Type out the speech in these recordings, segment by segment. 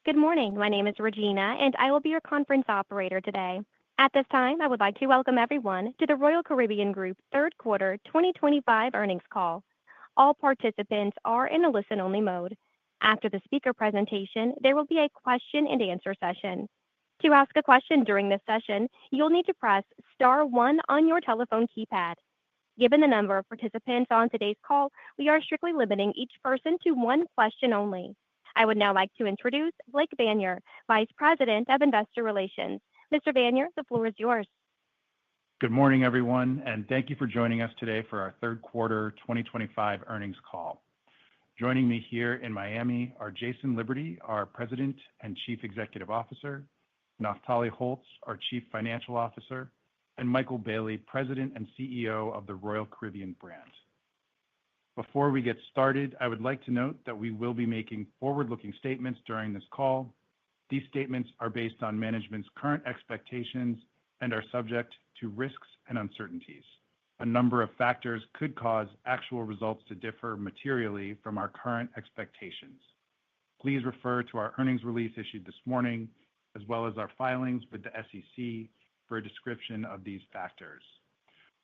Good morning. My name is Regina, and I will be your conference operator today. At this time, I would like to welcome everyone to the Royal Caribbean Group Third Quarter 2025 Earnings Call. All participants are in a listen-only mode. After the speaker presentation, there will be a question-and-answer session. To ask a question during this session, you'll need to press star one on your telephone keypad. Given the number of participants on today's call, we are strictly limiting each person to one question only. I would now like to introduce Blake Vanier, Vice President of Investor Relations. Mr. Vanier, the floor is yours. Good morning, everyone, and thank you for joining us today for our Third Quarter 2025 Earnings Call. Joining me here in Miami are Jason Liberty, our President and Chief Executive Officer, Naftali Holtz, our Chief Financial Officer, and Michael Bayley, President and CEO of the Royal Caribbean brand. Before we get started, I would like to note that we will be making forward-looking statements during this call. These statements are based on management's current expectations and are subject to risks and uncertainties. A number of factors could cause actual results to differ materially from our current expectations. Please refer to our earnings release issued this morning, as well as our filings with the SEC for a description of these factors.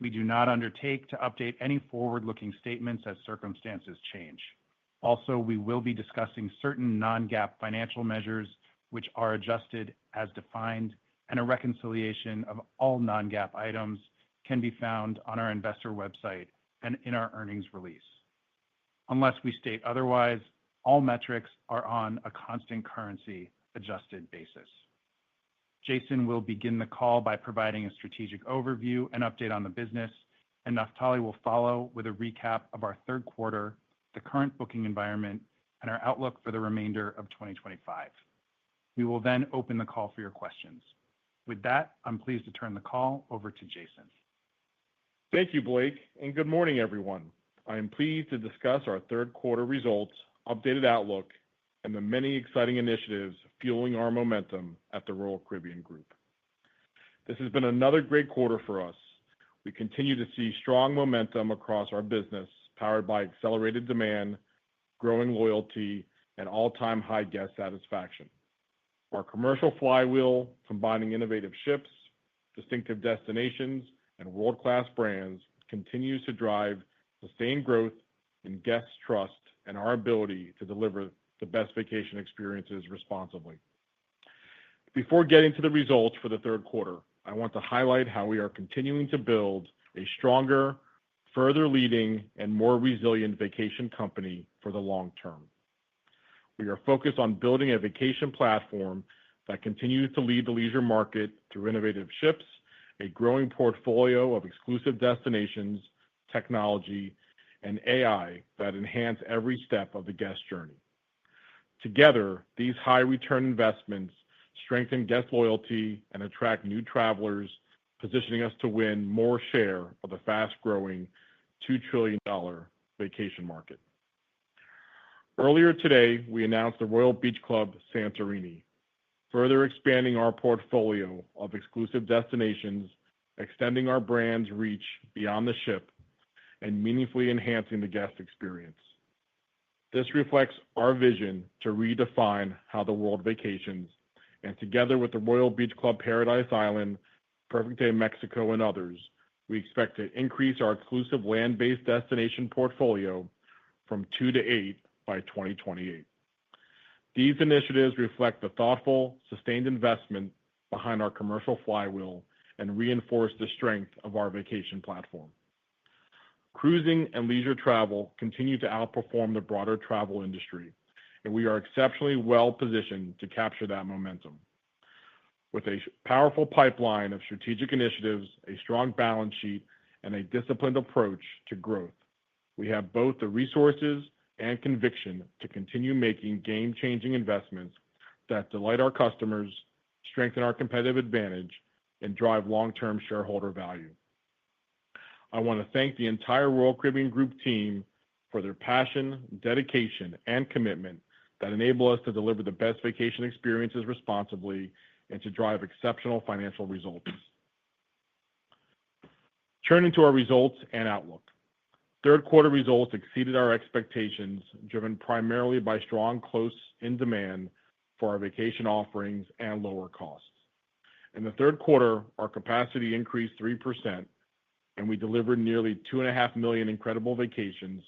We do not undertake to update any forward-looking statements as circumstances change. Also, we will be discussing certain non-GAAP financial measures, which are adjusted as defined, and a reconciliation of all non-GAAP items can be found on our investor website and in our earnings release. Unless we state otherwise, all metrics are on a constant currency adjusted basis. Jason will begin the call by providing a strategic overview and update on the business, and Naftali will follow with a recap of our third quarter, the current booking environment, and our outlook for the remainder of 2025. We will then open the call for your questions. With that, I'm pleased to turn the call over to Jason. Thank you, Blake, and good morning, everyone. I am pleased to discuss our third quarter results, updated outlook, and the many exciting initiatives fueling our momentum at the Royal Caribbean Group. This has been another great quarter for us. We continue to see strong momentum across our business, powered by accelerated demand, growing loyalty, and all-time high guest satisfaction. Our commercial flywheel, combining innovative ships, distinctive destinations, and world-class brands, continues to drive sustained growth in guest trust and our ability to deliver the best vacation experiences responsibly. Before getting to the results for the third quarter, I want to highlight how we are continuing to build a stronger, further leading, and more resilient vacation company for the long term. We are focused on building a vacation platform that continues to lead the leisure market through innovative ships, a growing portfolio of exclusive destinations, technology, and AI that enhance every step of the guest journey. Together, these high-return investments strengthen guest loyalty and attract new travelers, positioning us to win more share of the fast-growing $2 trillion vacation market. Earlier today, we announced the Royal Beach Club Santorini, further expanding our portfolio of exclusive destinations, extending our brand's reach beyond the ship, and meaningfully enhancing the guest experience. This reflects our vision to redefine how the world vacations, and together with the Royal Beach Club Paradise Island, Perfect Day Mexico, and others, we expect to increase our exclusive land-based destination portfolio from 2 to 8 by 2028. These initiatives reflect the thoughtful, sustained investment behind our commercial flywheel and reinforce the strength of our vacation platform. Cruising and leisure travel continue to outperform the broader travel industry, and we are exceptionally well positioned to capture that momentum. With a powerful pipeline of strategic initiatives, a strong balance sheet, and a disciplined approach to growth, we have both the resources and conviction to continue making game-changing investments that delight our customers, strengthen our competitive advantage, and drive long-term shareholder value. I want to thank the entire Royal Caribbean Group team for their passion, dedication, and commitment that enable us to deliver the best vacation experiences responsibly and to drive exceptional financial results. Turning to our results and outlook. Third quarter results exceeded our expectations, driven primarily by strong close-in demand, for our vacation offerings and lower costs. In the third quarter, our capacity increased 3%, and we delivered nearly 2.5 million incredible vacations,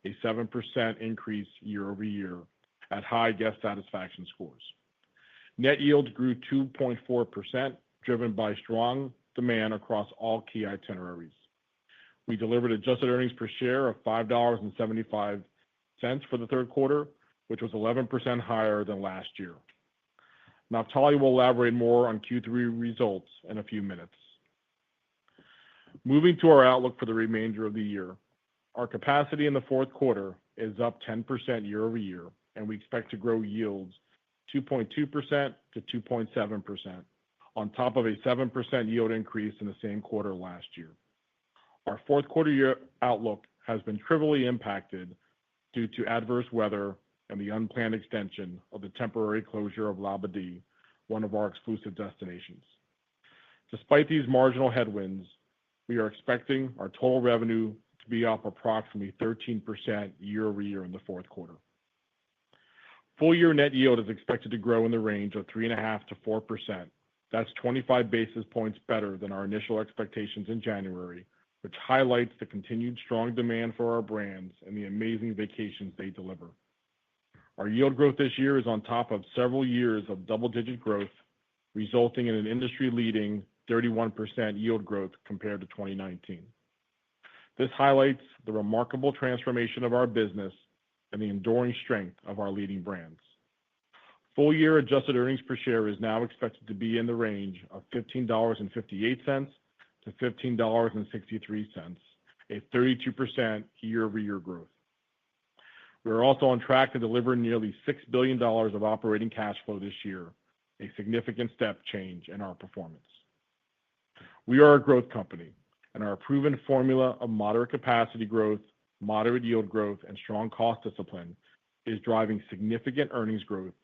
a 7% increase year over year at high guest satisfaction scores. Net yields grew 2.4%, driven by strong demand across all key itineraries. We delivered adjusted earnings per share of $5.75 for the third quarter, which was 11% higher than last year. Naftali will elaborate more on Q3 results in a few minutes. Moving to our outlook for the remainder of the year, our capacity in the fourth quarter is up 10% year over year, and we expect to grow yields 2.2% to 2.7% on top of a 7% yield increase in the same quarter last year. Our fourth quarter year outlook has been trivially impacted due to adverse weather and the unplanned extension of the temporary closure of Labadee, one of our exclusive destinations. Despite these marginal headwinds, we are expecting our total revenue to be up approximately 13% year over year in the fourth quarter. Full year net yield is expected to grow in the range of 3.5% to 4%. That's 25 basis points better than our initial expectations in January, which highlights the continued strong demand for our brands and the amazing vacations they deliver. Our yield growth this year is on top of several years of double-digit growth, resulting in an industry-leading 31% yield growth compared to 2019. This highlights the remarkable transformation of our business and the enduring strength of our leading brands. Full year adjusted earnings per share is now expected to be in the range of $15.58 to $15.63, a 32% year-over-year growth. We are also on track to deliver nearly $6 billion of operating cash flow this year, a significant step change in our performance. We are a growth company, and our proven formula of moderate capacity growth, moderate yield growth, and strong cost discipline is driving significant earnings growth,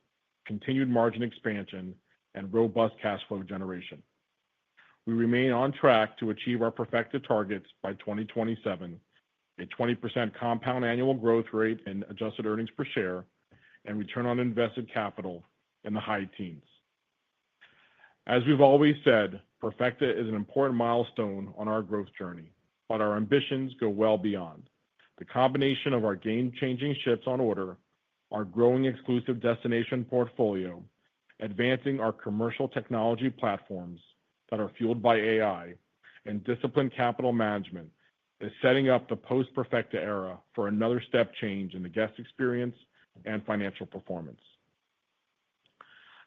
continued margin expansion, and robust cash flow generation. We remain on track to achieve our perfected targets by 2027, a 20% compound annual growth rate in adjusted earnings per share, and return on invested capital in the high teens. As we've always said, Perfecta is an important milestone on our growth journey, but our ambitions go well beyond. The combination of our game-changing ships on order, our growing exclusive destination portfolio, advancing our commercial technology platforms that are fueled by AI, and disciplined capital management is setting up the post-Perfecta era for another step change in the guest experience and financial performance.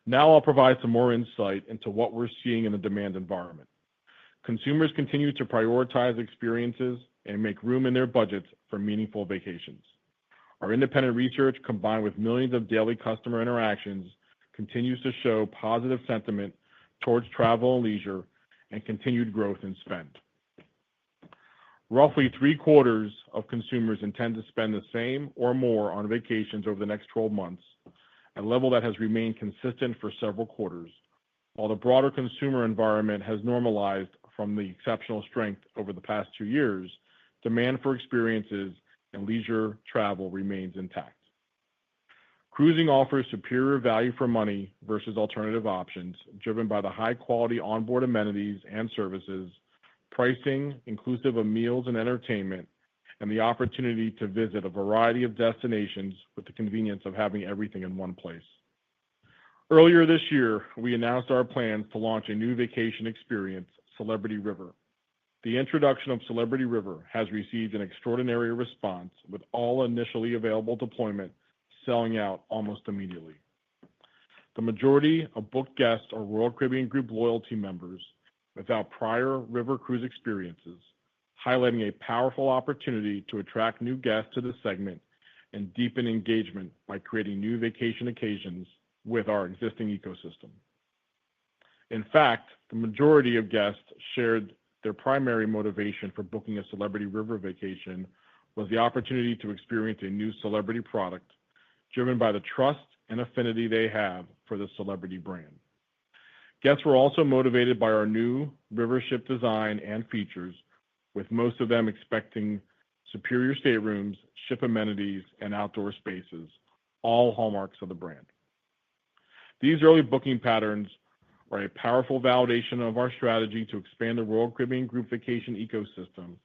Now I'll provide some more insight into what we're seeing in the demand environment. Consumers continue to prioritize experiences and make room in their budgets for meaningful vacations. Our independent research, combined with millions of daily customer interactions, continues to show positive sentiment towards travel and leisure and continued growth in spend. Roughly 3/4 of consumers intend to spend the same or more on vacations over the next 12 months, a level that has remained consistent for several quarters. While the broader consumer environment has normalized from the exceptional strength over the past 2 years, demand for experiences and leisure travel remains intact. Cruising offers superior value for money versus alternative options, driven by the high-quality onboard amenities and services, pricing inclusive of meals and entertainment, and the opportunity to visit a variety of destinations with the convenience of having everything in one place. Earlier this year, we announced our plans to launch a new vacation experience, Celebrity River. The introduction of Celebrity River has received an extraordinary response, with all initially available deployment selling out almost immediately. The majority of booked guests are Royal Caribbean Group loyalty members without prior river cruise experiences, highlighting a powerful opportunity to attract new guests to the segment and deepen engagement by creating new vacation occasions with our existing ecosystem. In fact, the majority of guests shared their primary motivation for booking a Celebrity River vacation was the opportunity to experience a new celebrity product, driven by the trust and affinity they have for the Celebrity brand. Guests were also motivated by our new river ship design and features, with most of them expecting superior staterooms, ship amenities, and outdoor spaces, all hallmarks of the brand. These early booking patterns are a powerful validation of our strategy to expand the Royal Caribbean Group vacation ecosystem,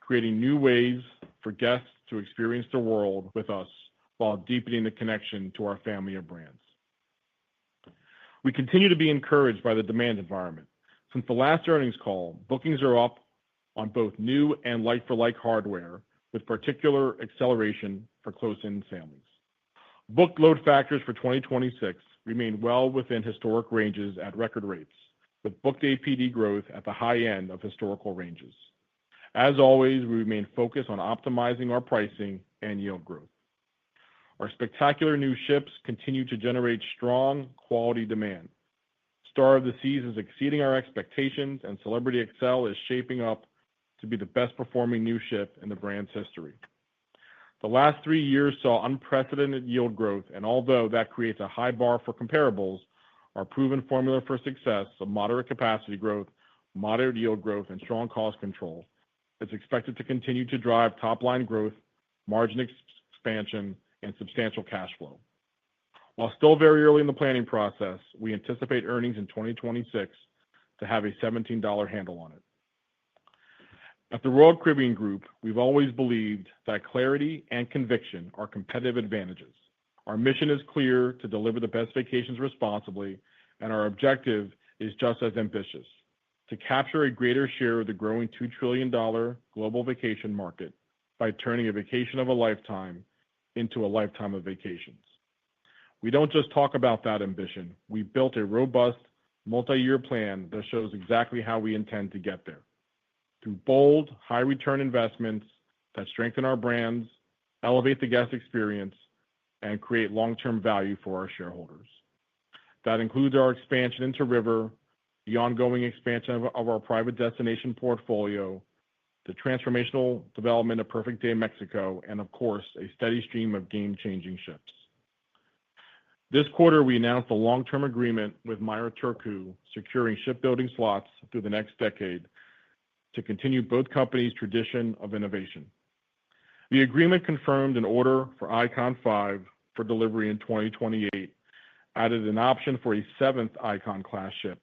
creating new ways for guests to experience the world with us while deepening the connection to our family of brands. We continue to be encouraged by the demand environment. Since the last earnings call, bookings are up on both new and like-for-like hardware, with particular acceleration for close-in families. Booked load factors for 2026 remain well within historic ranges at record rates, with booked APD growth at the high end of historical ranges. As always, we remain focused on optimizing our pricing and yield growth. Our spectacular new ships continue to generate strong quality demand. Star of the Seas is exceeding our expectations, and Celebrity XL is shaping up to be the best performing new ship in the brand's history. The last 3 years saw unprecedented yield growth, and although that creates a high bar for comparables, our proven formula for success of moderate capacity growth, moderate yield growth, and strong cost control is expected to continue to drive top-line growth, margin expansion, and substantial cash flow. While still very early in the planning process, we anticipate earnings in 2026 to have a $17 handle on it. At the Royal Caribbean Group, we've always believed that clarity and conviction are competitive advantages. Our mission is clear: to deliver the best vacations responsibly, and our objective is just as ambitious: to capture a greater share of the growing $2 trillion global vacation market by turning a vacation of a lifetime into a lifetime of vacations. We don't just talk about that ambition. We built a robust, multi-year plan that shows exactly how we intend to get there. Through bold, high-return investments that strengthen our brands, elevate the guest experience, and create long-term value for our shareholders. That includes our expansion into river, the ongoing expansion of our private destination portfolio, the transformational development of Perfect Day Mexico, and of course, a steady stream of game-changing ships. This quarter, we announced a long-term agreement with Meyer Turku, securing shipbuilding slots through the next decade to continue both companies' tradition of innovation. The agreement confirmed an order for Icon 5 for delivery in 2028, added an option for a 7th Icon-class ship,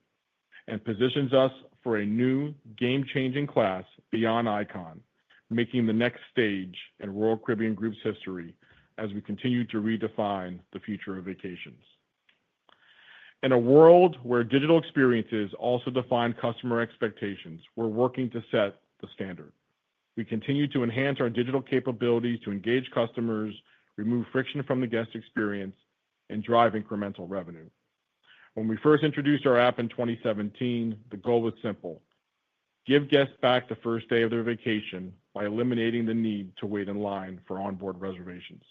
and positions us for a new game-changing class beyond Icon, making the next stage in Royal Caribbean Group's history as we continue to redefine the future of vacations. In a world where digital experiences also define customer expectations, we're working to set the standard. We continue to enhance our digital capabilities to engage customers, remove friction from the guest experience, and drive incremental revenue. When we first introduced our app in 2017, the goal was simple: give guests back the first day of their vacation by eliminating the need to wait in line for onboard reservations.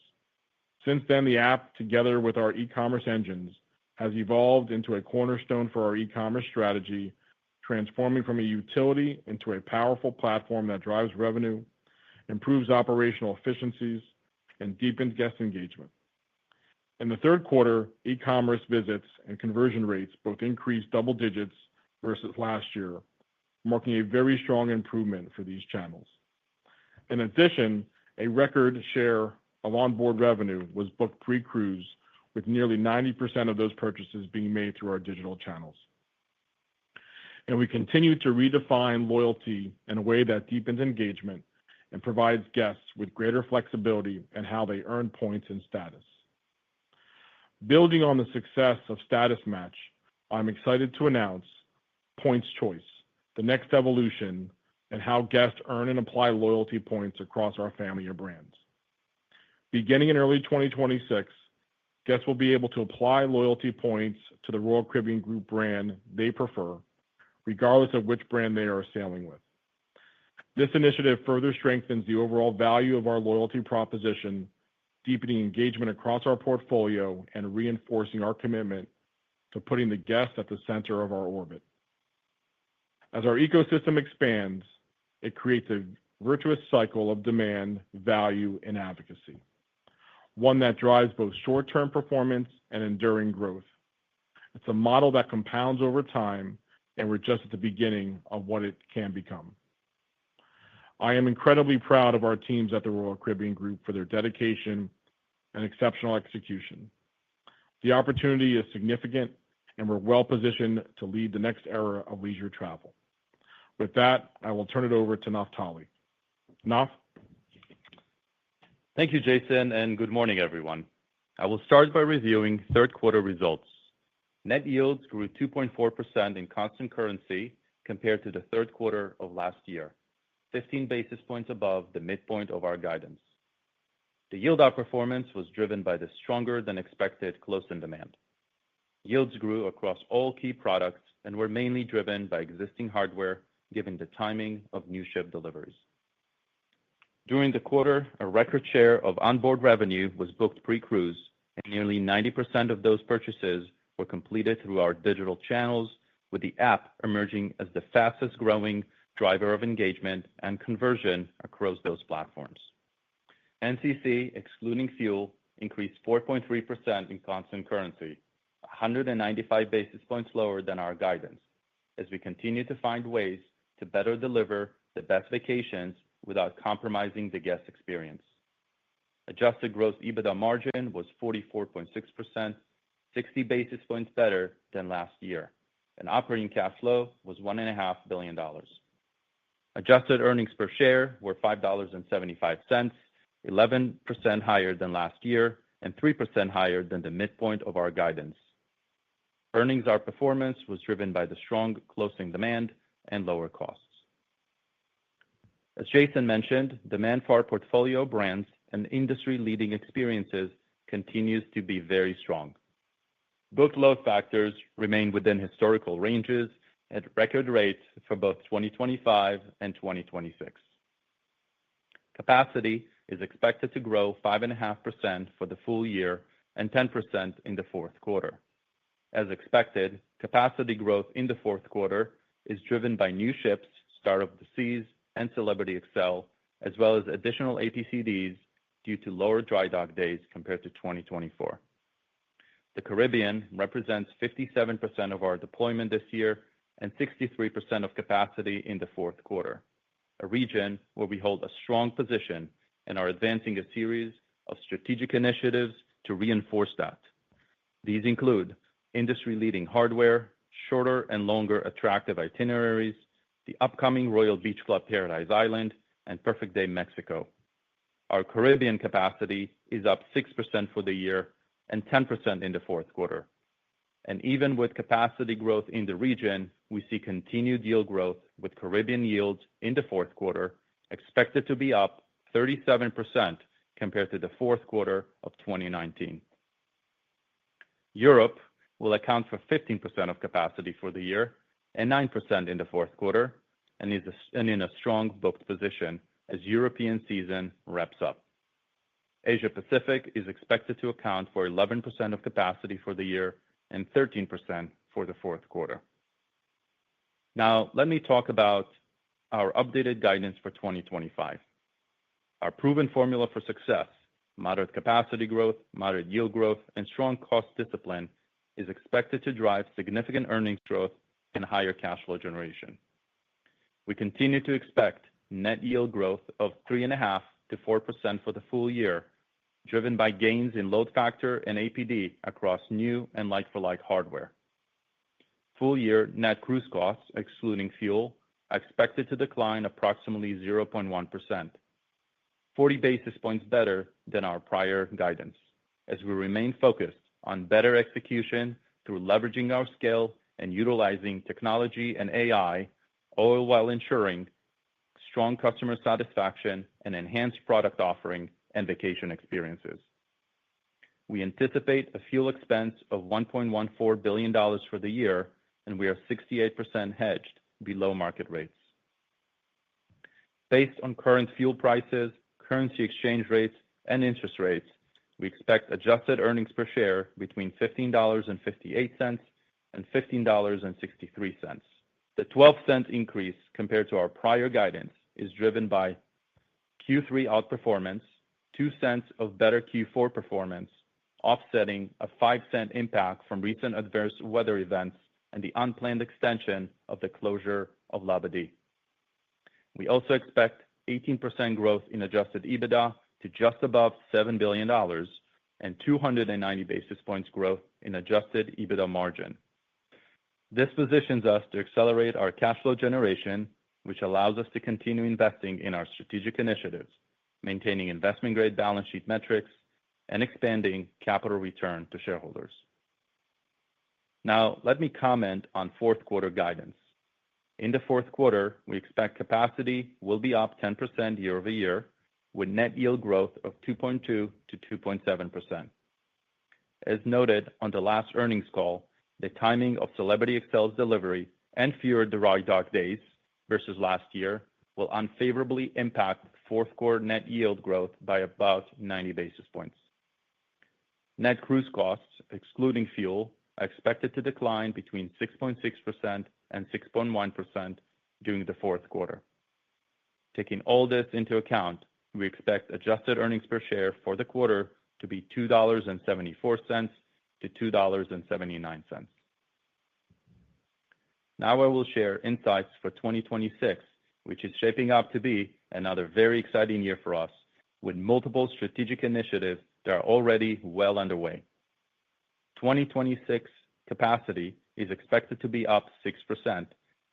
Since then, the app, together with our e-commerce engines, has evolved into a cornerstone for our e-commerce strategy, transforming from a utility into a powerful platform that drives revenue, improves operational efficiencies, and deepens guest engagement. In the third quarter, e-commerce visits and conversion rates both increased double digits versus last year, marking a very strong improvement for these channels. In addition, a record share of onboard revenue was booked pre-cruise, with nearly 90% of those purchases being made through our digital channels. And we continue to redefine loyalty in a way that deepens engagement and provides guests with greater flexibility in how they earn points and status. Building on the success of Status Match, I'm excited to announce Points Choice, the next evolution in how guests earn and apply loyalty points across our family of brands. Beginning in early 2026, guests will be able to apply loyalty points to the Royal Caribbean Group brand they prefer, regardless of which brand they are sailing with. This initiative further strengthens the overall value of our loyalty proposition, deepening engagement across our portfolio and reinforcing our commitment to putting the guest at the center of our orbit. As our ecosystem expands, it creates a virtuous cycle of demand, value, and advocacy, one that drives both short-term performance and enduring growth. It's a model that compounds over time, and we're just at the beginning of what it can become. I am incredibly proud of our teams at the Royal Caribbean Group for their dedication and exceptional execution. The opportunity is significant, and we're well positioned to lead the next era of leisure travel. With that, I will turn it over to Naftali. Naf? Thank you, Jason, and good morning, everyone. I will start by reviewing third quarter results. Net yields grew 2.4% in constant currency compared to the third quarter of last year, 15 basis points above the midpoint of our guidance. The yield outperformance was driven by the stronger than expected close-in demand. Yields grew across all key products and were mainly driven by existing hardware, given the timing of new ship deliveries. During the quarter, a record share of onboard revenue was booked pre-cruise, and nearly 90% of those purchases were completed through our digital channels, with the app emerging as the fastest growing driver of engagement and conversion across those platforms. NCC, excluding fuel, increased 4.3% in constant currency, 195 basis points lower than our guidance, as we continue to find ways to better deliver the best vacations without compromising the guest experience. Adjusted gross EBITDA margin was 44.6%, 60 basis points better than last year, and operating cash flow was $1.5 billion. Adjusted earnings per share were $5.75, 11% higher than last year and 3% higher than the midpoint of our guidance. Earnings outperformance was driven by the strong closing demand and lower costs. As Jason mentioned, demand for our portfolio brands and industry-leading experiences continues to be very strong. Booked load factors remain within historical ranges at record rates for both 2025 and 2026. Capacity is expected to grow 5.5% for the full year and 10% in the fourth quarter. As expected, capacity growth in the fourth quarter is driven by new ships, Star of the Seas and Celebrity Xcel, as well as additional APCDs due to lower dry dock days compared to 2024. The Caribbean represents 57% of our deployment this year and 63% of capacity in the fourth quarter, a region where we hold a strong position and are advancing a series of strategic initiatives to reinforce that. These include industry-leading hardware, shorter and longer attractive itineraries, the upcoming Royal Beach Club Paradise Island, and Perfect Day Mexico. Our Caribbean capacity is up 6% for the year and 10% in the fourth quarter. And even with capacity growth in the region, we see continued yield growth, with Caribbean yields in the fourth quarter expected to be up 37% compared to the fourth quarter of 2019. Europe will account for 15% of capacity for the year and 9% in the fourth quarter, and is in a strong booked position as European season wraps up. Asia Pacific is expected to account for 11% of capacity for the year and 13% for the fourth quarter. Now, let me talk about our updated guidance for 2025. Our proven formula for success, moderate capacity growth, moderate yield growth, and strong cost discipline, is expected to drive significant earnings growth and higher cash flow generation. We continue to expect net yield growth of 3.5% to 4% for the full year, driven by gains in load factor and APD across new and like-for-like hardware. Full year net cruise costs, excluding fuel, are expected to decline approximately 0.1%, 40 basis points better than our prior guidance, as we remain focused on better execution through leveraging our scale and utilizing technology and AI, all while ensuring strong customer satisfaction and enhanced product offering and vacation experiences. We anticipate a fuel expense of $1.14 billion for the year, and we are 68% hedged below market rates. Based on current fuel prices, currency exchange rates, and interest rates, we expect adjusted earnings per share between $15.58 and $15.63. The 12-cent increase compared to our prior guidance is driven by Q3 outperformance, 2 cents of better Q4 performance, offsetting a 5-cent impact from recent adverse weather events and the unplanned extension of the closure of Labadee. We also expect 18% growth in adjusted EBITDA to just above $7 billion, and 290 basis points growth in adjusted EBITDA margin. This positions us to accelerate our cash flow generation, which allows us to continue investing in our strategic initiatives, maintaining investment-grade balance sheet metrics, and expanding capital return to shareholders. Now, let me comment on fourth quarter guidance. In the fourth quarter, we expect capacity will be up 10% year over year, with net yield growth of 2.2 to 2.7%. As noted on the last earnings call, the timing of Celebrity Xcel's delivery and fewer dry dock days versus last year will unfavorably impact fourth quarter net yield growth by about 90 basis points. Net cruise costs, excluding fuel, are expected to decline between 6.6% and 6.1% during the fourth quarter. Taking all this into account, we expect adjusted earnings per share for the quarter to be $2.74 to $2.79. Now I will share insights for 2026, which is shaping up to be another very exciting year for us, with multiple strategic initiatives that are already well underway. 2026 capacity is expected to be up 6%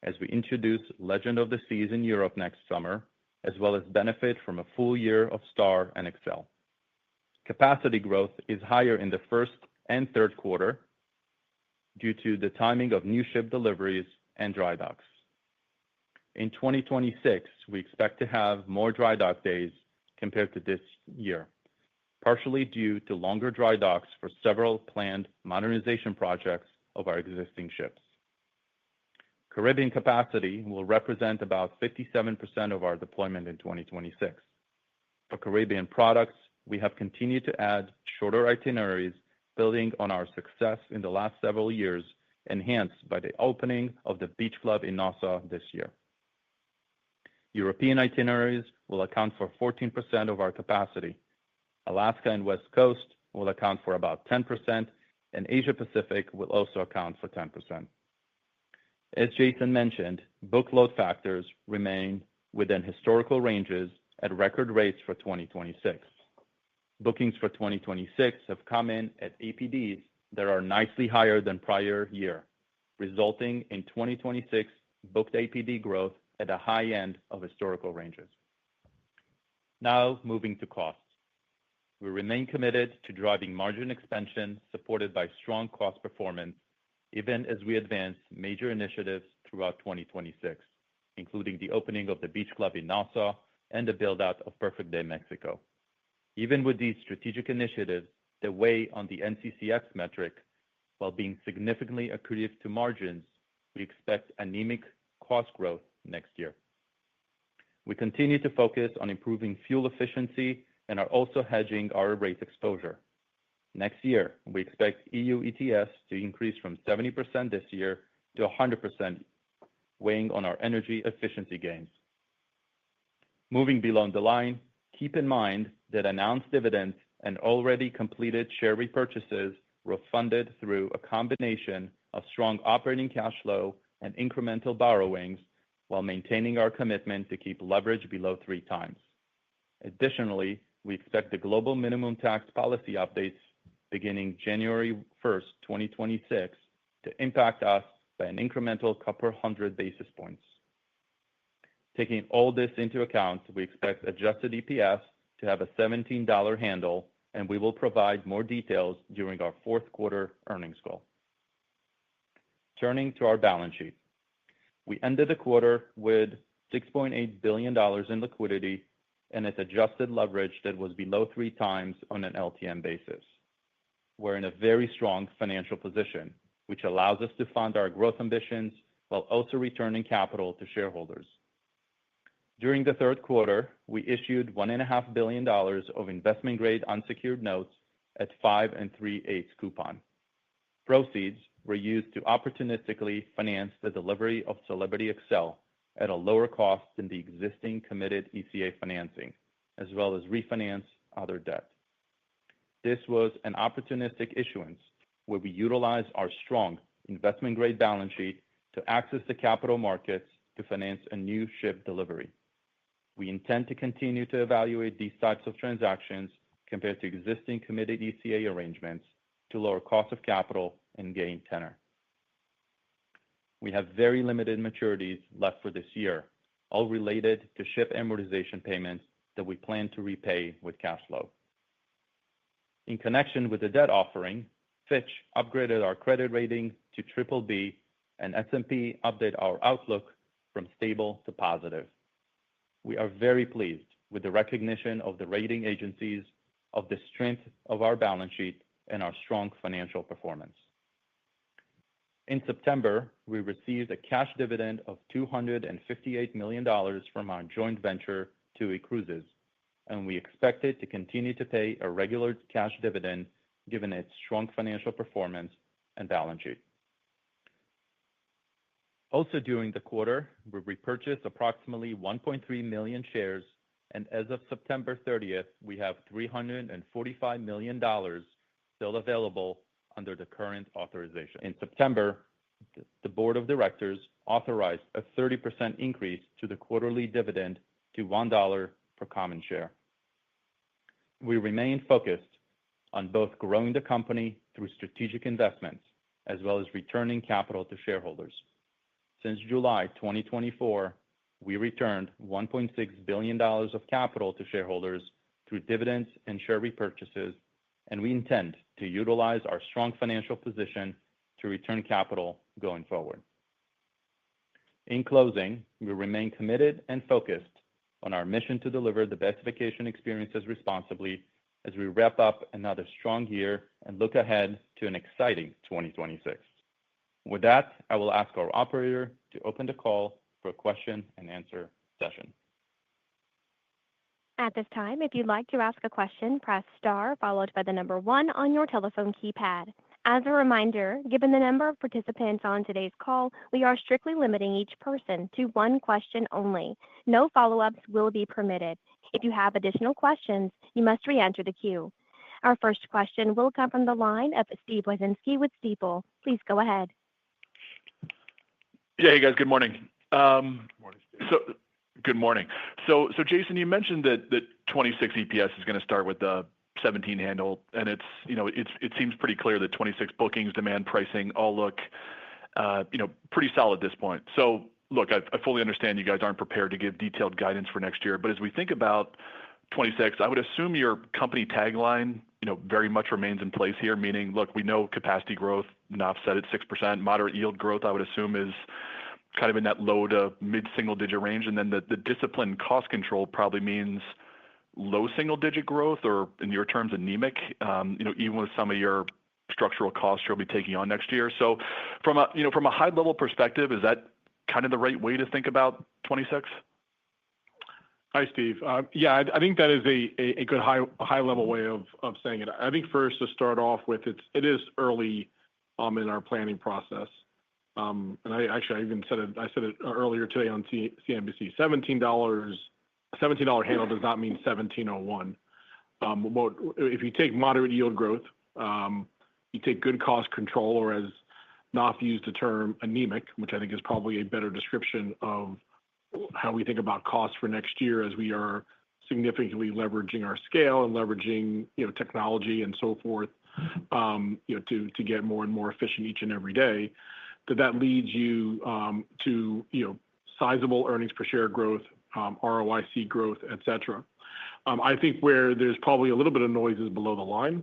as we introduce Legend of the Seas in Europe next summer, as well as benefit from a full year of Star and Excel. Capacity growth is higher in the first and third quarter due to the timing of new ship deliveries and dry docks. In 2026, we expect to have more dry dock days compared to this year, partially due to longer dry docks for several planned modernization projects of our existing ships. Caribbean capacity will represent about 57% of our deployment in 2026. For Caribbean products, we have continued to add shorter itineraries, building on our success in the last several years, enhanced by the opening of the Beach Club in Nassau this year. European itineraries will account for 14% of our capacity. Alaska and West Coast will account for about 10%, and Asia Pacific will also account for 10%. As Jason mentioned, book load factors remain within historical ranges at record rates for 2026. Bookings for 2026 have come in at APDs that are nicely higher than prior year, resulting in 2026 booked APD growth at the high end of historical ranges. Now, moving to costs. We remain committed to driving margin expansion supported by strong cost performance, even as we advance major initiatives throughout 2026, including the opening of the Beach Club in Nassau and the build-out of Perfect Day Mexico. Even with these strategic initiatives that weigh on the NCCX metric, while being significantly accretive to margins, we expect anemic cost growth next year. We continue to focus on improving fuel efficiency and are also hedging our rate exposure. Next year, we expect EU ETS to increase from 70% this year to 100%, weighing on our energy efficiency gains. Moving below the line, keep in mind that announced dividends and already completed share repurchases were funded through a combination of strong operating cash flow and incremental borrowings, while maintaining our commitment to keep leverage below 3 times. Additionally, we expect the global minimum tax policy updates beginning January 1st, 2026, to impact us by an incremental couple hundred basis points. Taking all this into account, we expect adjusted EPS to have a $17 handle, and we will provide more details during our fourth quarter earnings call. Turning to our balance sheet, we ended the quarter with $6.8 billion in liquidity and its adjusted leverage that was below 3 times on an LTM basis. We're in a very strong financial position, which allows us to fund our growth ambitions while also returning capital to shareholders. During the third quarter, we issued $1.5 billion of investment-grade unsecured notes at 5 3/8 coupon. Proceeds were used to opportunistically finance the delivery of Celebrity Xcel at a lower cost than the existing committed ECA financing, as well as refinance other debt. This was an opportunistic issuance where we utilized our strong investment-grade balance sheet to access the capital markets to finance a new ship delivery. We intend to continue to evaluate these types of transactions compared to existing committed ECA arrangements to lower cost of capital and gain tenor. We have very limited maturities left for this year, all related to ship amortization payments that we plan to repay with cash flow. In connection with the debt offering, Fitch upgraded our credit rating to BBB, and S&P updated our outlook from stable to positive. We are very pleased with the recognition of the rating agencies of the strength of our balance sheet and our strong financial performance. In September, we received a cash dividend of $258 million from our joint venture, TUI Cruises, and we expect it to continue to pay a regular cash dividend given its strong financial performance and balance sheet. Also during the quarter, we repurchased approximately 1.3 million shares, and as of September 30th, we have $345 million still available under the current authorization. In September, the Board of Directors authorized a 30% increase to the quarterly dividend to $1 per common share. We remain focused on both growing the company through strategic investments as well as returning capital to shareholders. Since July 2024, we returned $1.6 billion of capital to shareholders through dividends and share repurchases, and we intend to utilize our strong financial position to return capital going forward. In closing, we remain committed and focused on our mission to deliver the best vacation experiences responsibly as we wrap up another strong year and look ahead to an exciting 2026. With that, I will ask our operator to open the call for a question and answer session. At this time, if you'd like to ask a question, press star followed by the number 1 on your telephone keypad. As a reminder, given the number of participants on today's call, we are strictly limiting each person to one question only. No follow-ups will be permitted. If you have additional questions, you must re-enter the queue. Our first question will come from the line of Steve Wieczynski with Stifel. Please go ahead. Yeah, hey guys, good morning. Good morning. So Jason, you mentioned that 26 EPS is going to start with the 17 handle, and it seems pretty clear that 26 bookings, demand, pricing all look pretty solid at this point. So look, I fully understand you guys aren't prepared to give detailed guidance for next year, but as we think about 26, I would assume your company tagline very much remains in place here, meaning, look, we know capacity growth, NAF said at 6%, moderate yield growth, I would assume is kind of in that low to mid-single digit range, and then the disciplined cost control probably means low single digit growth, or in your terms, anemic, even with some of your structural costs you'll be taking on next year. So from a high level perspective, is that kind of the right way to think about 26? Hi, Steve. Yeah, I think that is a good high level way of saying it. I think first to start off with, it is early in our planning process. And I even said it earlier today on CNBC. $17 handle does not mean 1701. If you take moderate yield growth, you take good cost control, or as NAF used the term anemic, which I think is probably a better description of how we think about costs for next year, as we are significantly leveraging our scale and leveraging technology and so forth to get more and more efficient each and every day. That leads you to sizable earnings per share growth, ROIC growth, et cetera. I think where there's probably a little bit of noise is below the line,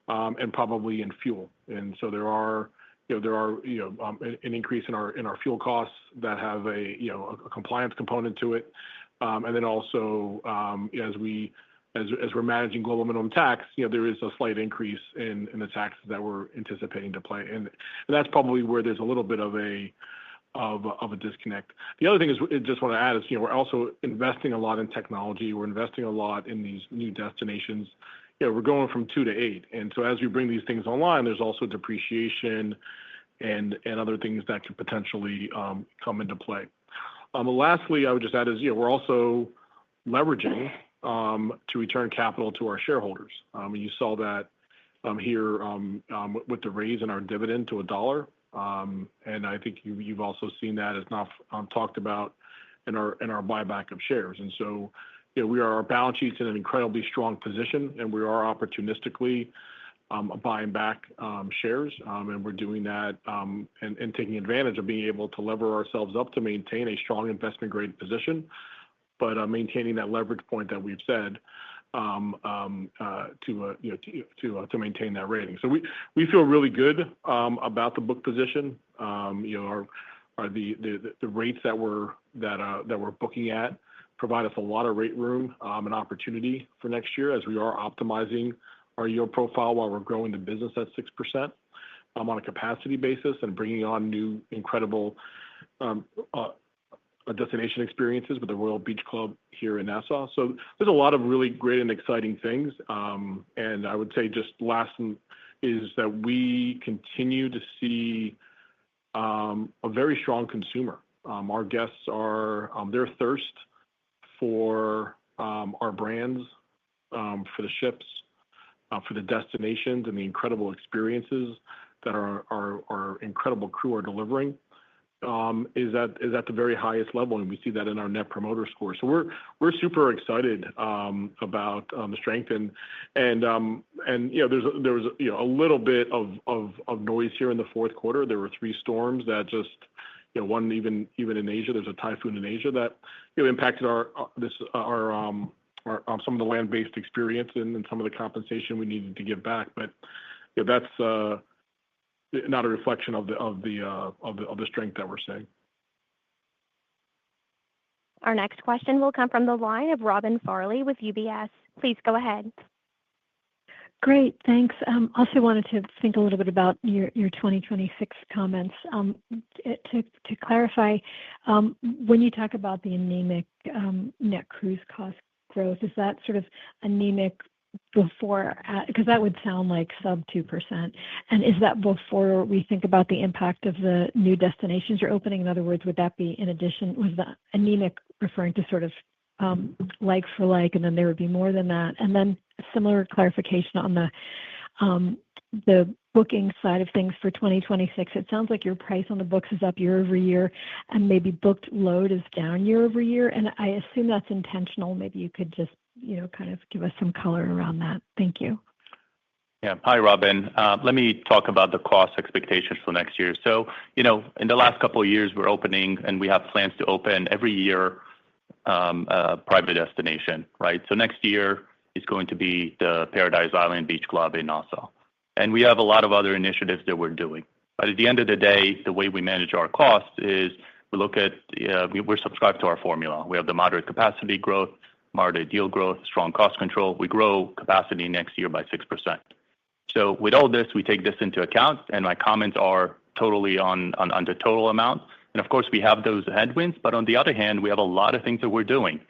and probably in fuel. And so there are an increase in our fuel costs that have a compliance component to it, and then also as we're managing global minimum tax, there is a slight increase in the taxes that we're anticipating to play, and that's probably where there's a little bit of a disconnect. The other thing is, I just want to add is, we're also investing a lot in technology. We're investing a lot in these new destinations. We're going from 2 to 8, and so as we bring these things online, there's also depreciation and other things that could potentially come into play. Lastly, I would just add is, we're also leveraging to return capital to our shareholders. You saw that here with the raise in our dividend to $1, and I think you've also seen that as NAF talked about in our buyback of shares. And so our balance sheet's in an incredibly strong position, and we are opportunistically buying back shares, and we're doing that and taking advantage of being able to lever ourselves up to maintain a strong investment grade position, but maintaining that leverage point that we've said to maintain that rating. So we feel really good about the book position. The rates that we're booking at provide us a lot of rate room and opportunity for next year as we are optimizing our yield profile while we're growing the business at 6% on a capacity basis and bringing on new incredible destination experiences with the Royal Beach Club here in Nassau. So there's a lot of really great and exciting things. And I would say just last is that we continue to see a very strong consumer. Our guests their thirst for our brands, for the ships, for the destinations and the incredible experiences that our incredible crew are delivering is at the very highest level, and we see that in our Net Promoter Score. So we're super excited about the strength and there was a little bit of noise here in the fourth quarter. There were 3 storms that just one even in Asia. There's a typhoon in Asia that impacted some of the land-based experience and some of the compensation we needed to give back. But that's not a reflection of the strength that we're seeing. Our next question will come from the line of Robin Farley with UBS. Please go ahead. Great, thanks. Also wanted to think a little bit about your 2026 comments. To clarify, when you talk about the anemic net cruise cost growth, is that sort of anemic before, because that would sound like sub 2%. And is that before we think about the impact of the new destinations you're opening? In other words, would that be in addition? Was the anemic referring to sort of like for like, and then there would be more than that? And then a similar clarification on the booking side of things for 2026. It sounds like your price on the books is up year over year, and maybe booked load is down year over year. And I assume that's intentional. Maybe you could just kind of give us some color around that. Thank you. Yeah. Hi, Robin. Let me talk about the cost expectations for next year. So, in the last couple of years, we're opening, and we have plans to open every year a private destination, right? So next year is going to be the Paradise Island Beach Club in Nassau. And we have a lot of other initiatives that we're doing. But at the end of the day, the way we manage our costs is we look at, we're subscribed to our formula. We have the moderate capacity growth, moderate yield growth, strong cost control. We grow capacity next year by 6%. So with all this, we take this into account, and my comments are totally on the total amount. And of course, we have those headwinds, but on the other hand, we have a lot of things that we're doing.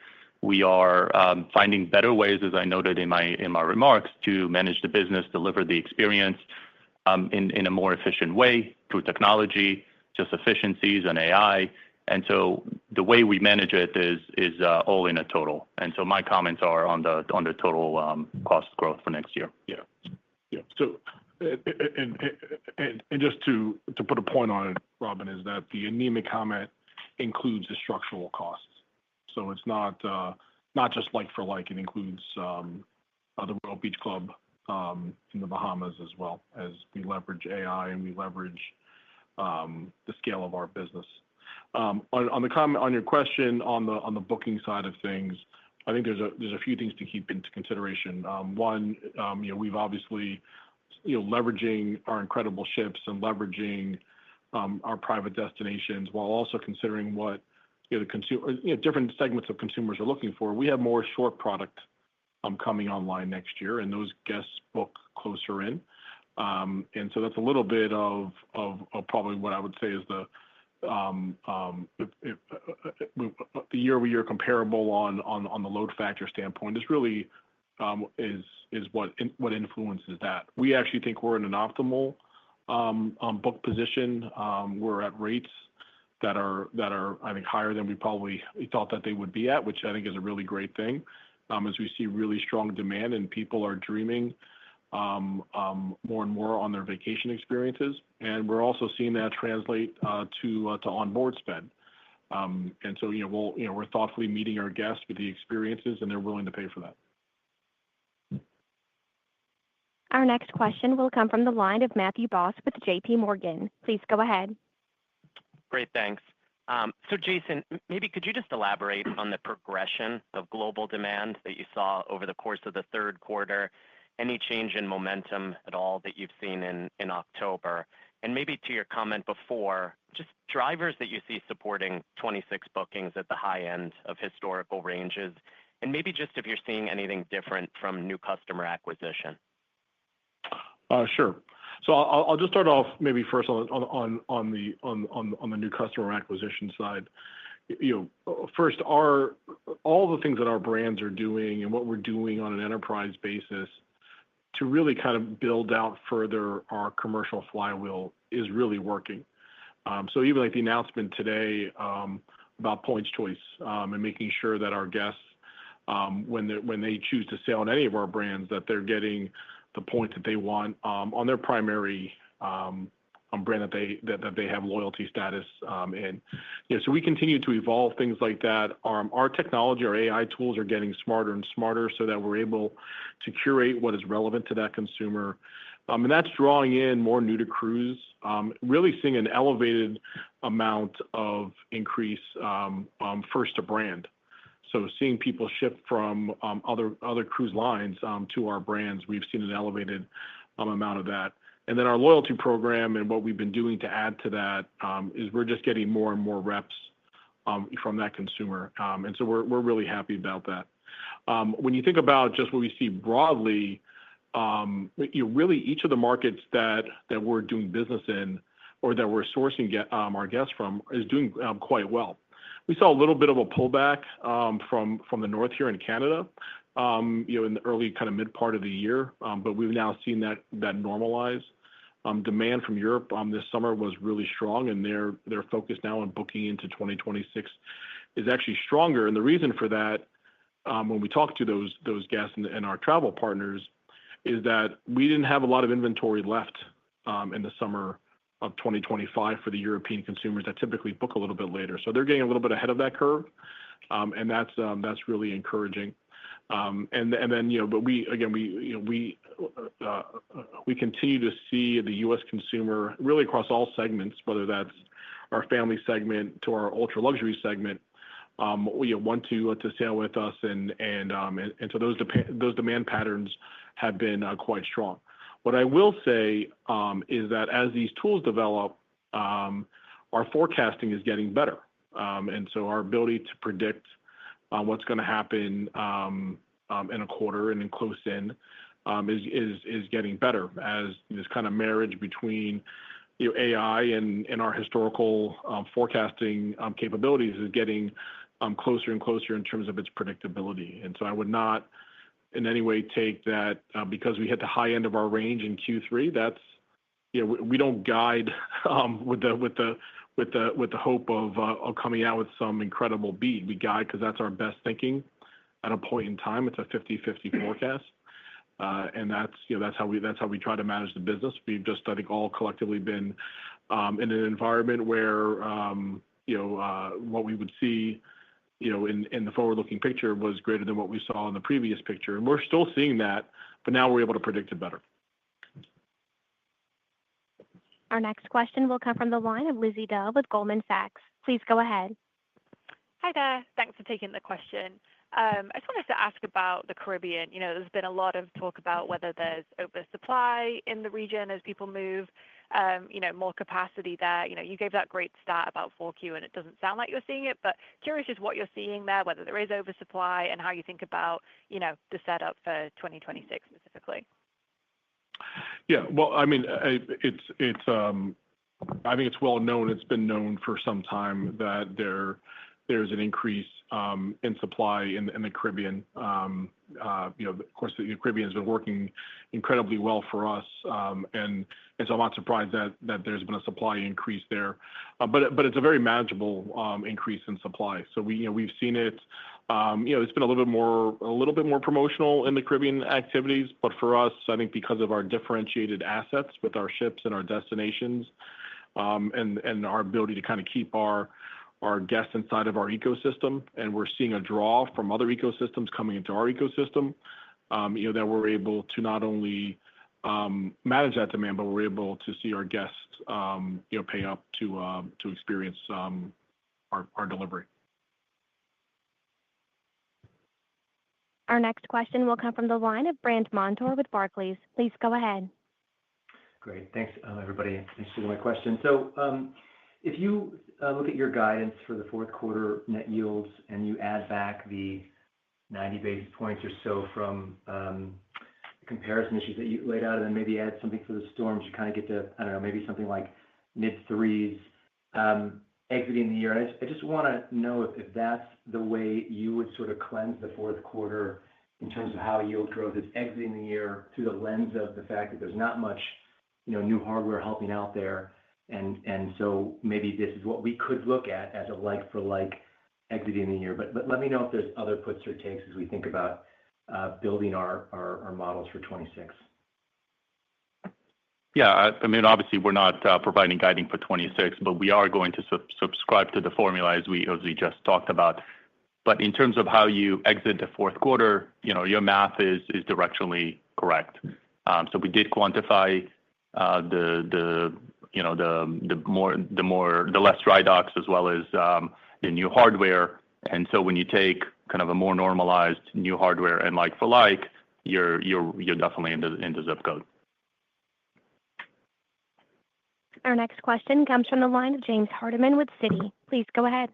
We are finding better ways, as I noted in my remarks, to manage the business, deliver the experience in a more efficient way through technology, just efficiencies and AI. And so the way we manage it is all in a total. And so my comments are on the total cost growth for next year. Yeah. So and just to put a point on it, Robin, is that the anemic comment includes the structural costs. So it's not just like for like. It includes the Royal Beach Club in the Bahamas, as well as we leverage AI and we leverage the scale of our business. On the comment on your question on the booking side of things, I think there's a few things to keep into consideration. One, we've obviously leveraging our incredible ships and leveraging our private destinations while also considering what the consumer, different segments of consumers are looking for. We have more short product coming online next year, and those guests book closer in. And so that's a little bit of probably what I would say is the year-over-year comparable on the load factor standpoint is really is what influences that. We actually think we're in an optimal book position. We're at rates that are I think higher than we probably thought that they would be at, which I think is a really great thing. As we see really strong demand and people are dreaming more and more on their vacation experiences, and we're also seeing that translate to onboard spend. And so, we're thoughtfully meeting our guests with the experiences, and they're willing to pay for that. Our next question will come from the line of Matthew Boss with JP Morgan. Please go ahead. Great, thanks. So Jason, maybe could you just elaborate on the progression of global demand that you saw over the course of the third quarter? Any change in momentum at all that you've seen in October? And maybe to your comment before, just drivers that you see supporting 26 bookings at the high end of historical ranges, and maybe just if you're seeing anything different from new customer acquisition. Sure. So I'll just start off maybe first on the new customer acquisition side. First, all the things that our brands are doing and what we're doing on an enterprise basis to really kind of build out further our commercial flywheel is really working. So even like the announcement today about Points Choice and making sure that our guests, when they choose to sail on any of our brands, that they're getting the points that they want on their primary brand that they have loyalty status in. So we continue to evolve things like that. Our technology, our AI tools are getting smarter and smarter so that we're able to curate what is relevant to that consumer. And that's drawing in more new to cruise, really seeing an elevated amount of increase first to brand. So seeing people shift from other cruise lines to our brands, we've seen an elevated amount of that. And then our loyalty program and what we've been doing to add to that is we're just getting more and more reps from that consumer. And so we're really happy about that. When you think about just what we see broadly, really each of the markets that we're doing business in or that we're sourcing our guests from is doing quite well. We saw a little bit of a pullback from the north here in Canada, in the early kind of mid part of the year, but we've now seen that normalize. Demand from Europe this summer was really strong, and their focus now on booking into 2026 is actually stronger. And the reason for that, when we talk to those guests and our travel partners, is that we didn't have a lot of inventory left in the summer of 2025 for the European consumers that typically book a little bit later. So they're getting a little bit ahead of that curve, and that's really encouraging. And then but we continue to see the U.S. consumer really across all segments, whether that's our family segment to our ultra luxury segment, want to sail with us, and so those demand patterns have been quite strong. What I will say is that as these tools develop, our forecasting is getting better, and so our ability to predict what's going to happen in a quarter and in close in is getting better as this kind of marriage between AI and our historical forecasting capabilities is getting closer and closer in terms of its predictability. And so I would not in any way take that because we hit the high end of our range in Q3. That's we don't guide with the hope of coming out with some incredible beat. We guide because that's our best thinking at a point in time. It's a 50-50 forecast, and that's how we try to manage the business. We've just, I think, all collectively been in an environment where what we would see in the forward-looking picture was greater than what we saw in the previous picture, and we're still seeing that, but now we're able to predict it better. Our next question will come from the line of Lizzie Dove with Goldman Sachs. Please go ahead. Hi there. Thanks for taking the question. I just wanted to ask about the Caribbean. There's been a lot of talk about whether there's oversupply in the region as people move, more capacity there. You gave that great stat about 4Q, and it doesn't sound like you're seeing it, but curious just what you're seeing there, whether there is oversupply and how you think about, the setup for 2026 specifically. Yeah, well, I mean, I think it's well known. It's been known for some time that there's an increase in supply in the Caribbean. Of course, the Caribbean has been working incredibly well for us, and so I'm not surprised that there's been a supply increase there. But it's a very manageable increase in supply. So we've seen it. It's been a little bit more promotional in the Caribbean activities, but for us, I think because of our differentiated assets with our ships and our destinations, and our ability to kind of keep our are guests inside of our ecosystem, and we're seeing a draw from other ecosystems coming into our ecosystem. That we're able to not only manage that demand, but we're able to see our guests pay up to experience our delivery. Our next question will come from the line of Brandt Montour with Barclays. Please go ahead. Great. Thanks, everybody. Thanks for my question. So if you look at your guidance for the fourth quarter net yields and you add back the 90 basis points or so from the comparison issues that you laid out, and then maybe add something for the storms, you kind of get to, I don't know, maybe something like mid-threes exiting the year. And I just want to know if that's the way you would sort of cleanse the fourth quarter in terms of how yield growth is exiting the year through the lens of the fact that there's not much new hardware helping out there. And so maybe this is what we could look at as a like for like exiting the year. But let me know if there's other puts or takes as we think about building our models for 26. Yeah, I mean, obviously, we're not providing guiding for 26, but we are going to subscribe to the formula as we just talked about. But in terms of how you exit the fourth quarter, your math is directionally correct. So we did quantify the less dry docks as well as the new hardware. And so when you take kind of a more normalized new hardware and like for like, you're definitely in the zip code. Our next question comes from the line of James Hardiman with Citi. Please go ahead.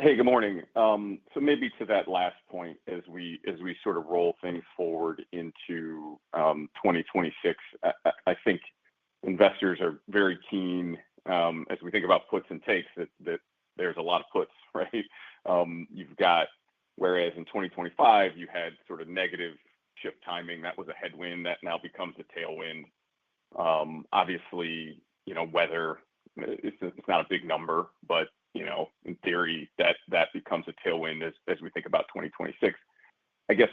Hey, good morning. So maybe to that last point, as we sort of roll things forward into 2026, I think investors are very keen as we think about puts and takes that there's a lot of puts, right? You've got, whereas in 2025 you had sort of negative ship timing, that was a headwind that now becomes a tailwind. Obviously, weather, it's not a big number, but in theory, that becomes a tailwind as we think about 2026. I guess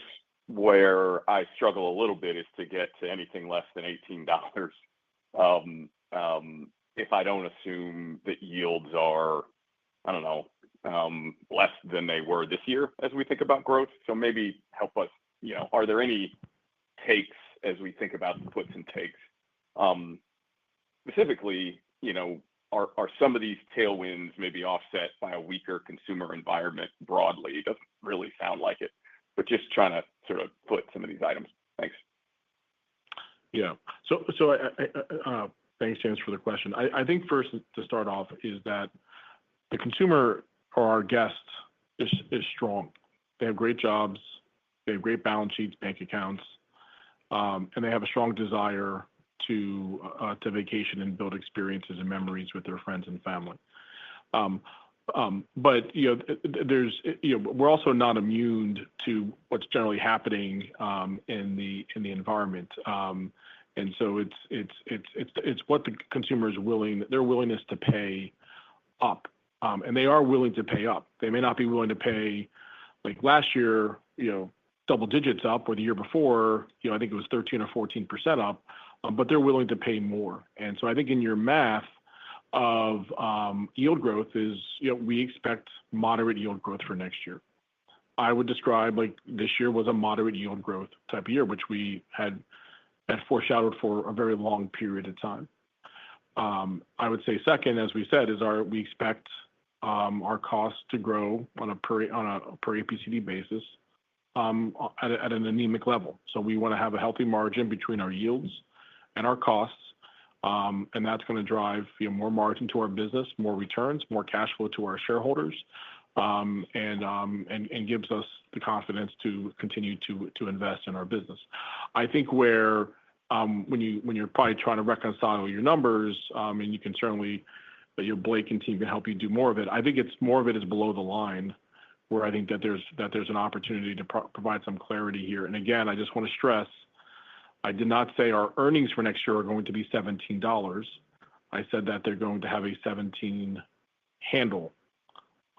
where I struggle a little bit is to get to anything less than $18. If I don't assume that yields are, I don't know, less than they were this year as we think about growth. So maybe help us, are there any takes as we think about the puts and takes? Specifically, are some of these tailwinds maybe offset by a weaker consumer environment broadly? It doesn't really sound like it, but just trying to sort of put some of these items. Thanks. Yeah. So thanks, James, for the question. I think first to start off is that the consumer or our guests is strong. They have great jobs, they have great balance sheets, bank accounts, and they have a strong desire to vacation and build experiences and memories with their friends and family. But we're also not immune to what's generally happening in the environment. And so it's what the consumer is their willingness to pay up, and they are willing to pay up. They may not be willing to pay like last year, double digits up, or the year before, I think it was 13 or 14% up. But they're willing to pay more. And so I think in your math of yield growth is, we expect moderate yield growth for next year. I would describe like this year was a moderate yield growth type of year, which we had foreshadowed for a very long period of time. I would say second, as we said, is we expect our costs to grow on a per APCD basis at an anemic level. So we want to have a healthy margin between our yields and our costs, and that's going to drive more margin to our business, more returns, more cash flow to our shareholders, and gives us the confidence to continue to invest in our business. I think where when you're probably trying to reconcile your numbers, and you can certainly, Blake and team can help you do more of it. I think it's more of it is below the line, where I think that there's an opportunity to provide some clarity here. And again, I just want to stress, I did not say our earnings for next year are going to be $17. I said that they're going to have a 17 handle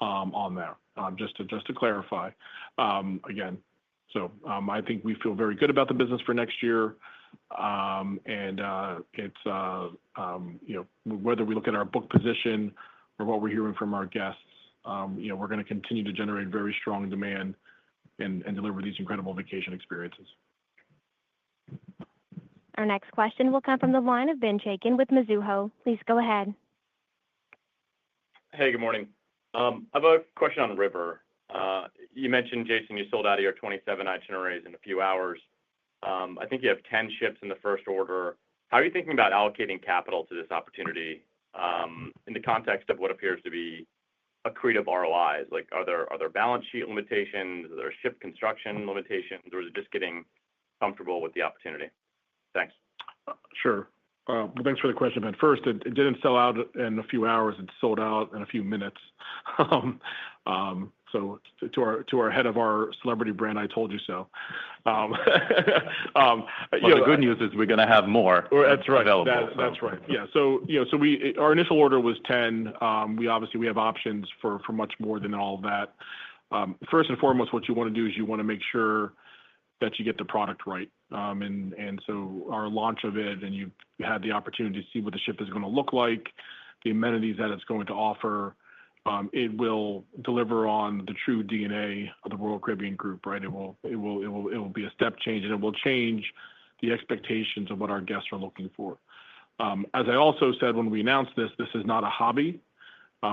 on there, just to clarify again. So I think we feel very good about the business for next year. Whether we look at our book position or what we're hearing from our guests, we're going to continue to generate very strong demand and deliver these incredible vacation experiences. Our next question will come from the line of Ben Chaiken with Mizuho. Please go ahead. Hey, good morning. I have a question on River. You mentioned, Jason, you sold out of your 27 itineraries in a few hours. I think you have 10 ships in the first order. How are you thinking about allocating capital to this opportunity in the context of what appears to be accretive ROIs? Like, are there balance sheet limitations? Are there ship construction limitations? Or is it just getting comfortable with the opportunity? Thanks. Sure. Well, thanks for the question, Ben. First, it didn't sell out in a few hours. It sold out in a few minutes. So to our head of our celebrity brand, I told you so. The good news is we're going to have more. That's right. Available. That's right. Yeah. So our initial order was 10. We have options for much more than all of that. First and foremost, what you want to do is you want to make sure that you get the product right. And so our launch of it, and you had the opportunity to see what the ship is going to look like, the amenities that it's going to offer. It will deliver on the true DNA of the Royal Caribbean Group, right? It will be a step change, and it will change the expectations of what our guests are looking for. As I also said when we announced this is not a hobby.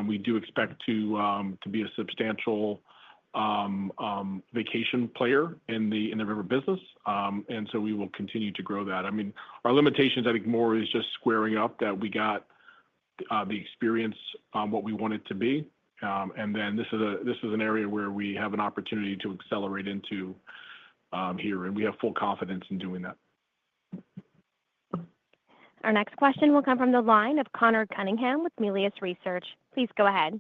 We do expect to be a substantial vacation player in the river business, and so we will continue to grow that. I mean, our limitations, I think, more is just squaring up that we got the experience what we want it to be, and then this is an area where we have an opportunity to accelerate into here, and we have full confidence in doing that. Our next question will come from the line of Connor Cunningham with Melius Research. Please go ahead.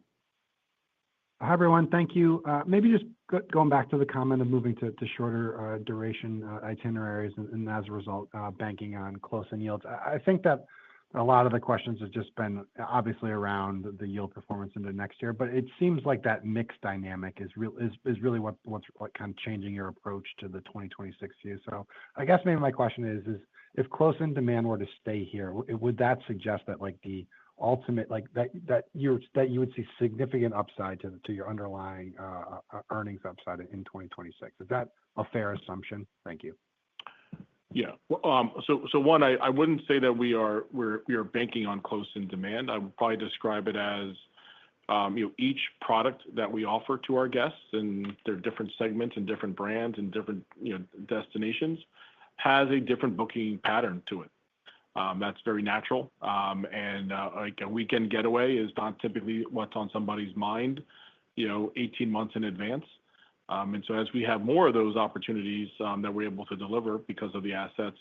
Hi, everyone. Thank you. Maybe just going back to the comment of moving to shorter duration itineraries and as a result, banking on close-in yields. I think that a lot of the questions have just been obviously around the yield performance into next year, but it seems like that mix dynamic is really what's kind of changing your approach to the 2026 view. So I guess maybe my question is if close-in demand were to stay here, would that suggest that like the ultimate, like that you would see significant upside to your underlying earnings upside in 2026? Is that a fair assumption? Thank you. Yeah. So one, I wouldn't say that we are banking on close-in demand. I would probably describe it as each product that we offer to our guests, and their different segments and different brands and different destinations, has a different booking pattern to it. That's very natural. And like a weekend getaway is not typically what's on somebody's mind, 18 months in advance. And so as we have more of those opportunities that we're able to deliver because of the assets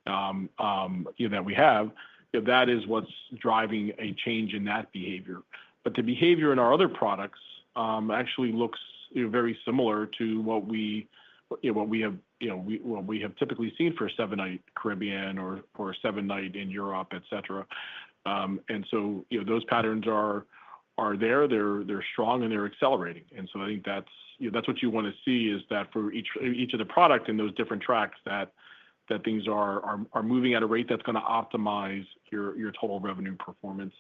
that we have, that is what's driving a change in that behavior. But the behavior in our other products actually looks very similar to what we have typically seen for a 7-night Caribbean or a 7-night in Europe, et cetera. And so those patterns are there. They're strong and they're accelerating. And so I think that's what you want to see, is that for each of the product in those different tracks that things are moving at a rate that's going to optimize your total revenue performance.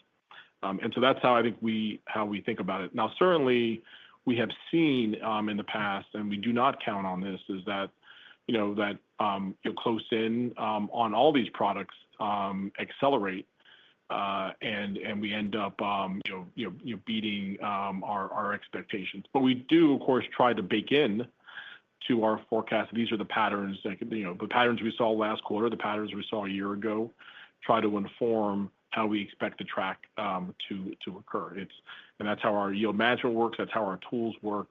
And so that's how I think we think about it. Now, certainly we have seen in the past, and we do not count on this, is that close in on all these products accelerate, and we end up beating our expectations. But we do, of course, try to bake in to our forecast. These are the patterns, the patterns we saw last quarter, the patterns we saw a year ago, try to inform how we expect the track to occur. And that's how our yield management works. That's how our tools work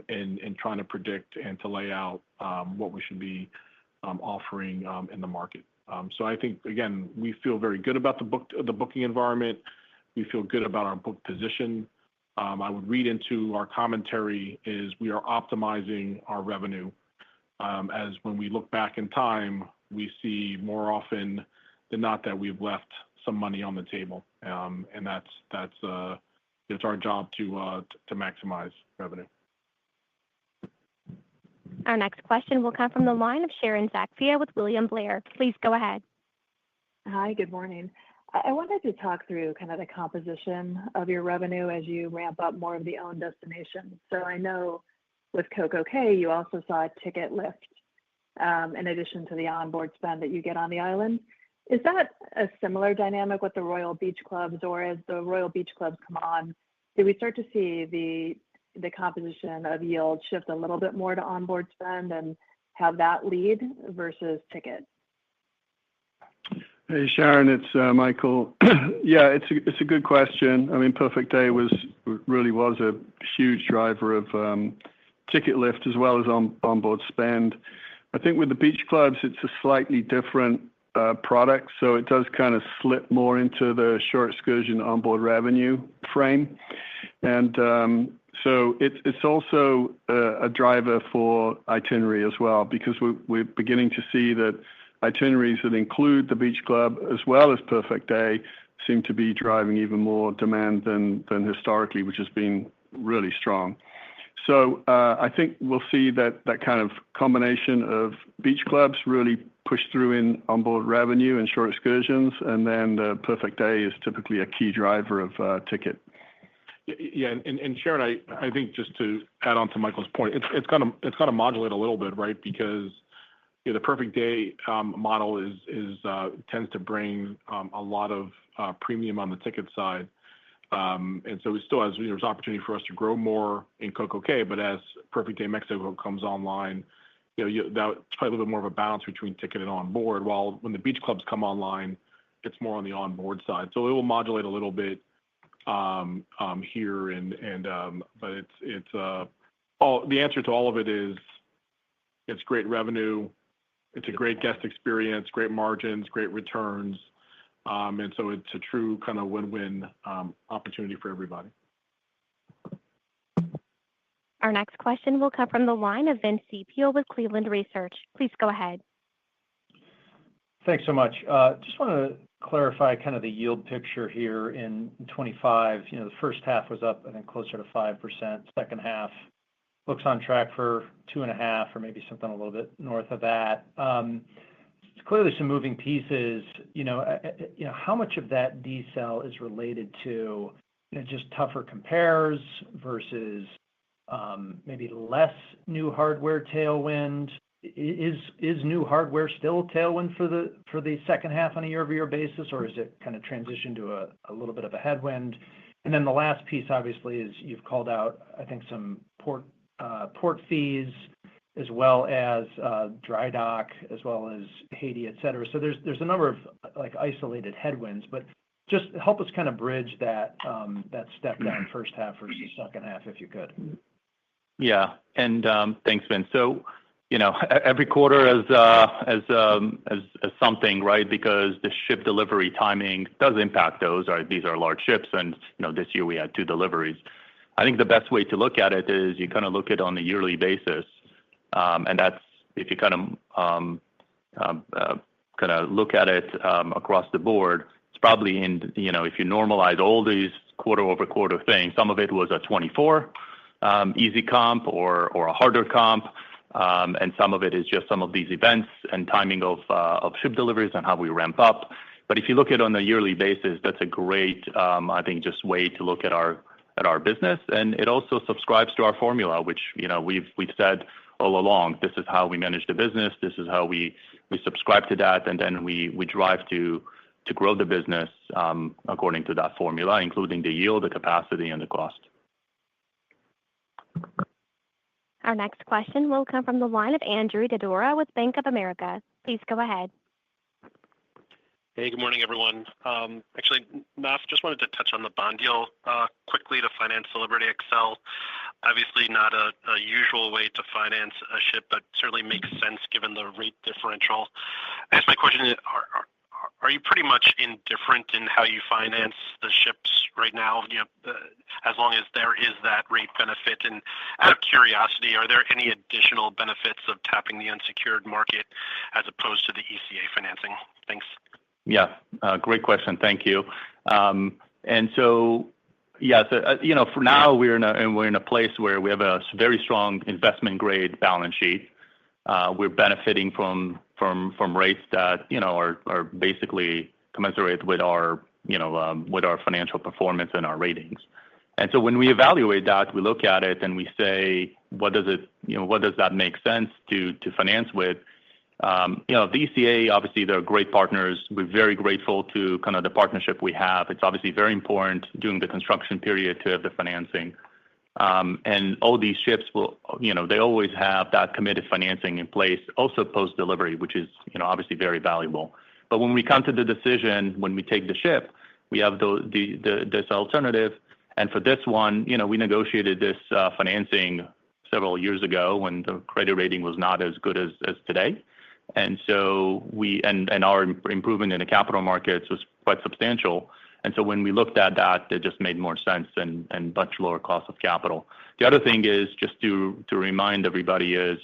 in trying to predict and to lay out what we should be offering in the market. So I think, again, we feel very good about the booking environment. We feel good about our book position. I would read into our commentary is we are optimizing our revenue. As when we look back in time, we see more often than not that we've left some money on the table, and it's our job to maximize revenue. Our next question will come from the line of Sharon Zackfia with William Blair. Please go ahead. Hi, good morning. I wanted to talk through kind of the composition of your revenue as you ramp up more of the owned destinations. So I know with CocoCay, you also saw a ticket lift in addition to the onboard spend that you get on the island. Is that a similar dynamic with the Royal Beach Clubs, or as the Royal Beach Clubs come on, did we start to see the composition of yield shift a little bit more to onboard spend and have that lead versus ticket? Hey, Sharon, it's Michael. Yeah, it's a good question. I mean, Perfect Day really was a huge driver of ticket lift as well as onboard spend. I think with the beach clubs, it's a slightly different product, so it does kind of slip more into the short excursion onboard revenue frame. And so it's also a driver for itinerary as well, because we're beginning to see that itineraries that include the beach club as well as Perfect Day seem to be driving even more demand than historically, which has been really strong. So I think we'll see that kind of combination of beach clubs really push through in onboard revenue and short excursions, and then the Perfect Day is typically a key driver of ticket. Yeah, and Sharon, I think just to add on to Michael's point, it's gonna modulate a little bit, right? Because the Perfect Day model tends to bring a lot of premium on the ticket side, and so there's opportunity for us to grow more in CocoCay. But as Perfect Day Mexico comes online, that's probably a little bit more of a balance between ticket and on board. While when the beach clubs come online, it's more on the onboard side. So it will modulate a little bit here, but it's all the answer to all of it is it's great revenue. It's a great guest experience, great margins, great returns. And so it's a true kind of win-win opportunity for everybody. Our next question will come from the line of Vince Ciepiel with Cleveland Research. Please go ahead. Thanks so much. Just want to clarify kind of the yield picture here in 25. The first half was up, I think, closer to 5%. Second half looks on track for 2.5%, or maybe something a little bit north of that. Clearly some moving pieces. How much of that decel is related to just tougher compares versus maybe less new hardware tailwind? Is new hardware still a tailwind for the second half on a year-over-year basis, or is it kind of transitioned to a little bit of a headwind? And then the last piece, obviously, is you've called out, I think, some port fees, as well as dry dock, as well as Haiti, et cetera. So there's a number of isolated headwinds, but just help us kind of bridge that step down first half versus second half, if you could. Yeah, and thanks, Vince. So every quarter as something, right? Because the ship delivery timing does impact those. These are large ships, and this year we had 2 deliveries. I think the best way to look at it is you kind of look at it on a yearly basis, and that's if you kind of look at it across the board. It's probably if you normalize all these quarter-over-quarter things, some of it was a 24 easy comp or a harder comp, and some of it is just some of these events and timing of ship deliveries and how we ramp up. But if you look at it on a yearly basis, that's a great, I think, just way to look at our business, and it also subscribes to our formula, which we've said all along. This is how we manage the business. This is how we subscribe to that, and then we drive to grow the business according to that formula, including the yield, the capacity, and the cost. Our next question will come from the line of Andrew Didora with Bank of America. Please go ahead. Hey, good morning, everyone. Actually, Naf, just wanted to touch on the bond deal quickly to finance the Liberty XL. Obviously, not a usual way to finance a ship, but certainly makes sense given the rate differential. I guess my question is, are you pretty much indifferent in how you finance the ships right now, as long as there is that rate benefit? And out of curiosity, are there any additional benefits of tapping the unsecured market as opposed to the ECA financing? Thanks. Yeah, great question. Thank you. And so Yeah. For now, we're in a place where we have a very strong investment grade balance sheet. We're benefiting from rates that are basically commensurate with our financial performance and our ratings. And so when we evaluate that, we look at it and we say, what does that make sense to finance with? The ECA, obviously, they're great partners. We're very grateful to kind of the partnership we have. It's obviously very important during the construction period to have the financing. And all these ships they always have that committed financing in place, also post-delivery, which is, obviously very valuable. But when we come to the decision, when we take the ship, we have this alternative. And for this one, we negotiated this financing several years ago when the credit rating was not as good as today. And so our improvement in the capital markets was quite substantial. And so when we looked at that, it just made more sense and much lower cost of capital. The other thing is just to remind everybody is,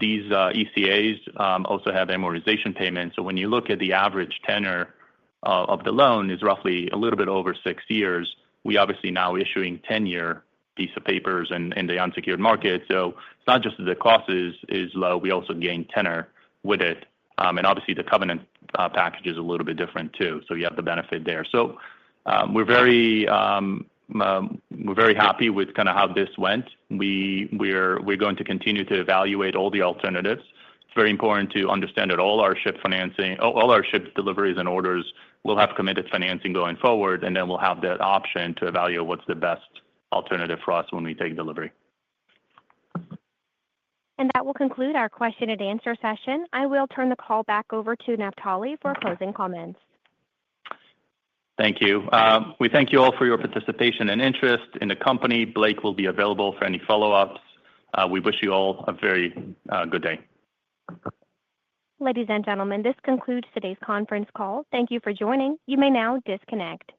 these ECAs also have amortization payments. So when you look at the average tenor of the loan is roughly a little bit over 6 years. We obviously now issuing 10-year piece of papers in the unsecured market. So it's not just that the cost is low, we also gain tenor with it. And obviously the covenant package is a little bit different too. So you have the benefit there. So we're very happy with kind of how this went. We're going to continue to evaluate all the alternatives. It's very important to understand that all our ship deliveries and orders will have committed financing going forward, and then we'll have that option to evaluate what's the best alternative for us when we take delivery. And that will conclude our question and answer session. I will turn the call back over to Naftali for closing comments. Thank you. We thank you all for your participation and interest in the company. Blake will be available for any follow-ups. We wish you all a very good day. Ladies and gentlemen, this concludes today's conference call. Thank you for joining. You may now disconnect.